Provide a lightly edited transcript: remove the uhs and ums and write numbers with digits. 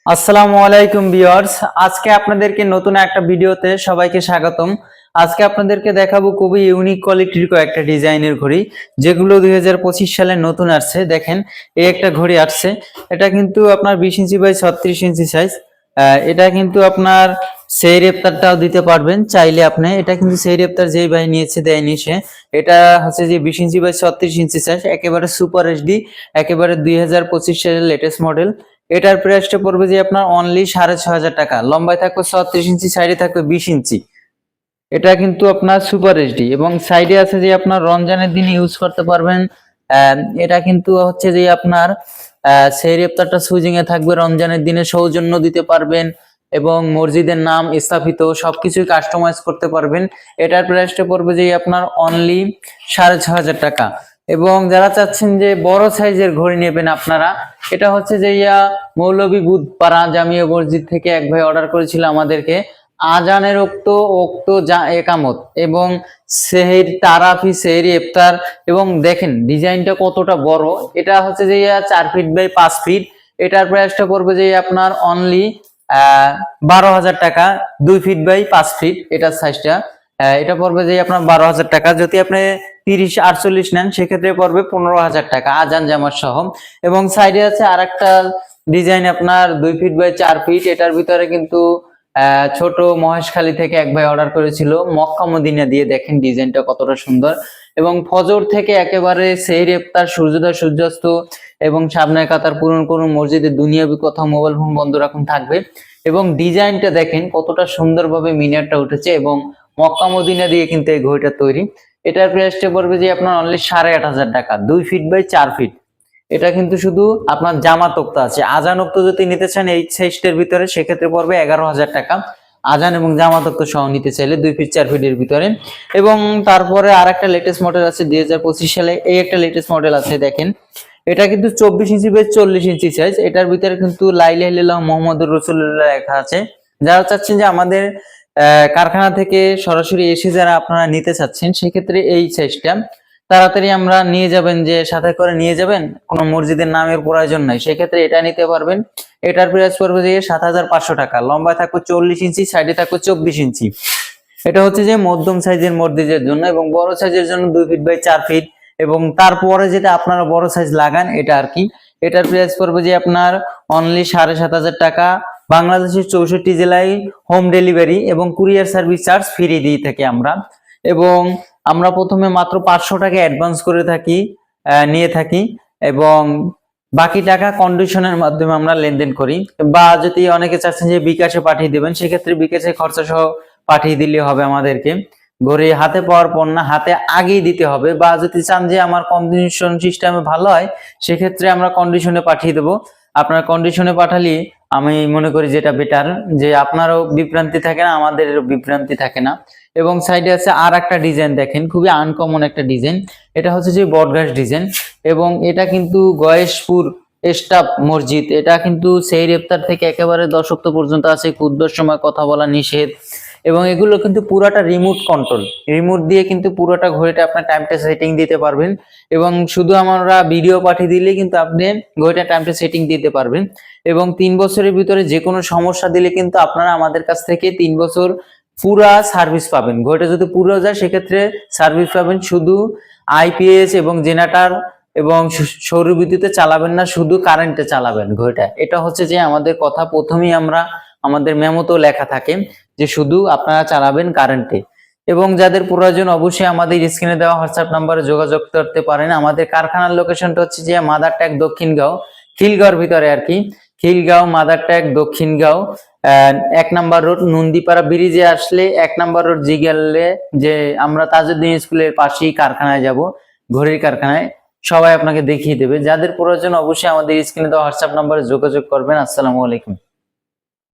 আসসালামু আলাইকুম ভিউয়ার্স, আজকে আপনাদেরকে নতুন একটা ভিডিওতে সবাইকে স্বাগতম। আজকে আপনাদেরকে দেখাবো খুবই ইউনিক কোয়ালিটির কয়েকটা ডিজাইনের ঘড়ি, যেগুলো 2025 সালে নতুন আসছে। দেখেন, এই একটা ঘড়ি আসছে, এটা কিন্তু আপনার 20 ইঞ্চি বাই 36 ইঞ্চি সাইজ। এটা কিন্তু আপনার সেই রেপ্তারটাও দিতে পারবেন চাইলে আপনি। এটা কিন্তু সেই রেপ্তার যেই ভাই নিয়েছে দেয়নি সে। এটা হচ্ছে যে 20 ইঞ্চি বাই 36 ইঞ্চি সাইজ, একেবারে সুপার এইচডি, একেবারে 2025 সালের লেটেস্ট মডেল। এটার প্রাইসটা পড়বে যে আপনার অনলি 6,500 টাকা। লম্বায় থাকবে 36 ইঞ্চি, সাইডে থাকবে 20 ইঞ্চি। এটা কিন্তু আপনার সুপার এইচডি এবং সাইডে আছে যে আপনার রমজানের দিনে ইউজ করতে পারবেন। এটা কিন্তু হচ্ছে যে আপনার সেই রেপ্তারটা সুইজিং এ থাকবে, রমজানের দিনে সৌজন্য দিতে পারবেন এবং মসজিদের নাম স্থাপিত সবকিছুই কাস্টমাইজ করতে পারবেন। এটার প্রাইসটা পড়বে যে আপনার অনলি 6,500 টাকা। এবং যারা চাচ্ছেন যে বড় সাইজের ঘড়ি নেবেন আপনারা, এটা হচ্ছে যে মৌলভী বুধপাড়া জামিয়া মসজিদ থেকে এক ভাই অর্ডার করেছিল আমাদেরকে। আজানের ওক্ত ওক্ত একামত এবং সেহের তারাফি সেহেরি ইফতার। এবং দেখেন ডিজাইনটা কতটা বড়। এটা হচ্ছে যে 4 ফিট বাই 5 ফিট। এটার প্রাইসটা পড়বে যে আপনার অনলি 12,000 টাকা। 2 ফিট বাই 5 ফিট এটার সাইজটা। এটা পড়বে যে আপনার 12,000 টাকা। যদি আপনি 30-48 নেন সেক্ষেত্রে পড়বে 15,000 টাকা আজান জামাত সহ। এবং সাইডে আছে আর একটা ডিজাইন আপনার 2 ফিট বাই 4 ফিট। এটার ভিতরে কিন্তু ছোট মহেশখালী থেকে এক ভাই অর্ডার করেছিল মক্কা মদিনা দিয়ে। দেখেন ডিজাইনটা কতটা সুন্দর। এবং ফজর থেকে একেবারে সেহরি ইফতার, সূর্যোদয় সূর্যাস্ত এবং সামনের কাতার পূরণ করুন, মসজিদের দুনিয়াবি কথা, মোবাইল ফোন বন্ধ রাখুন থাকবে। এবং ডিজাইনটা দেখেন কতটা সুন্দরভাবে মিনারটা উঠেছে এবং মক্কা মদিনা দিয়ে কিন্তু এই ঘড়িটা তৈরি। এটার প্রাইসটা পড়বে যে আপনার অনলি 8,500 টাকা। 2 ফিট বাই 4 ফিট। এটা কিন্তু শুধু আপনার জামাত ওক্ত আছে। আজান ওক্ত যদি নিতে চান এই সাইজটার ভিতরে সেক্ষেত্রে পড়বে 11,000 টাকা। আজান এবং জামাত ওক্ত সহ নিতে চাইলে 2 ফিট 4 ফিটের ভিতরে। এবং তারপরে আর একটা লেটেস্ট মডেল আছে 2025 সালে, এই একটা লেটেস্ট মডেল আছে। দেখেন, এটা কিন্তু 24 ইঞ্চি বাই 40 ইঞ্চি সাইজ। এটার ভিতরে কিন্তু লা ইলাহা ইল্লাল্লাহ মুহাম্মাদুর রাসূলুল্লাহ লেখা আছে। যারা চাচ্ছেন যে আমাদের কারখানা থেকে সরাসরি এসে যারা আপনারা নিতে চাচ্ছেন সেক্ষেত্রে এই সাইজটা তাড়াতাড়ি আমরা নিয়ে যাবেন, যে সাথে করে নিয়ে যাবেন, কোনো মসজিদের নামের প্রয়োজন নাই, সেক্ষেত্রে এটা নিতে পারবেন। এটার প্রাইস পড়বে যে 7,500 টাকা। লম্বায় থাকবে 40 ইঞ্চি, সাইডে থাকবে 24 ইঞ্চি। এটা হচ্ছে যে মধ্যম সাইজের মসজিদের জন্য এবং বড় সাইজের জন্য 2 ফিট বাই 4 ফিট। এবং তারপরে যেটা আপনারা বড় সাইজ লাগান এটা আর কি। এটার প্রাইস পড়বে যে আপনার অনলি 7,500 টাকা। বাংলাদেশের 64 জেলায় হোম ডেলিভারি এবং কুরিয়ার সার্ভিস চার্জ ফ্রি দিয়ে থাকি আমরা। এবং আমরা প্রথমে মাত্র 500 টাকা অ্যাডভান্স করে থাকি, নিয়ে থাকি এবং বাকি টাকা কন্ডিশনের মাধ্যমে আমরা লেনদেন করি। বা যদি অনেকে চাচ্ছেন যে বিকাশে পাঠিয়ে দেবেন সেক্ষেত্রে বিকাশে খরচা সহ পাঠিয়ে দিলে হবে আমাদেরকে। ঘড়ি হাতে পাওয়ার পর না, হাতে আগেই দিতে হবে। বা যদি চান যে আমার কন্ডিশন সিস্টেমে ভালো হয় সেক্ষেত্রে আমরা কন্ডিশনে পাঠিয়ে দেবো। আপনার কন্ডিশনে পাঠালে আমি মনে করি যেটা বেটার, যে আপনারও বিভ্রান্তি থাকে না, আমাদেরও বিভ্রান্তি থাকে না। এবং সাইডে আছে আর একটা ডিজাইন, দেখেন খুবই আনকমন একটা ডিজাইন। এটা হচ্ছে যে বটগাছ ডিজাইন এবং এটা কিন্তু গয়েশপুর স্টাফ মসজিদ। এটা কিন্তু সেই ইফতার থেকে একেবারে 10 ওয়াক্ত পর্যন্ত আছে, খুতবার সময় কথা বলা নিষেধ। এবং এগুলো কিন্তু পুরাটা রিমোট কন্ট্রোল, রিমোট দিয়ে কিন্তু পুরোটা ঘড়িটা আপনার টাইমটা সেটিং দিতে পারবেন। এবং শুধু আমরা ভিডিও পাঠিয়ে দিলে কিন্তু আপনি ঘড়িটা টাইমটা সেটিং দিতে পারবেন। এবং 3 বছরের ভিতরে যে কোনো সমস্যা দিলে কিন্তু আপনারা আমাদের কাছ থেকে 3 বছর পুরা সার্ভিস পাবেন। ঘড়িটা যদি পুরো যায় সেক্ষেত্রে সার্ভিস পাবেন। শুধু আইপিএস এবং জেনারেটর এবং সৌর বিদ্যুতে চালাবেন না, শুধু কারেন্টে চালাবেন ঘড়িটা। এটা হচ্ছে যে আমাদের কথা প্রথমেই আমরা আমাদের মেমোতেও লেখা থাকে যে শুধু আপনারা চালাবেন কারেন্টে। এবং যাদের প্রয়োজন অবশ্যই আমাদের স্ক্রিনে দেওয়া হোয়াটসঅ্যাপ নাম্বারে যোগাযোগ করতে পারেন। আমাদের কারখানার লোকেশনটা হচ্ছে যে মাদারট্যাগ দক্ষিণগাঁও, খিলগাঁওর ভিতরে আর কি। খিলগাঁও মাদারট্যাগ দক্ষিণগাঁও 1 নাম্বার রোড, নন্দীপাড়া ব্রিজে আসলে 1 নাম্বার রোড জিগেলে যে আমরা তাজউদ্দিন স্কুলের পাশেই কারখানায় যাব, ঘড়ির কারখানায়। সবাই আপনাকে দেখিয়ে দেবে। যাদের প্রয়োজন অবশ্যই আমাদের স্ক্রিনে দেওয়া হোয়াটসঅ্যাপ নাম্বারে যোগাযোগ করবেন। আসসালামু আলাইকুম।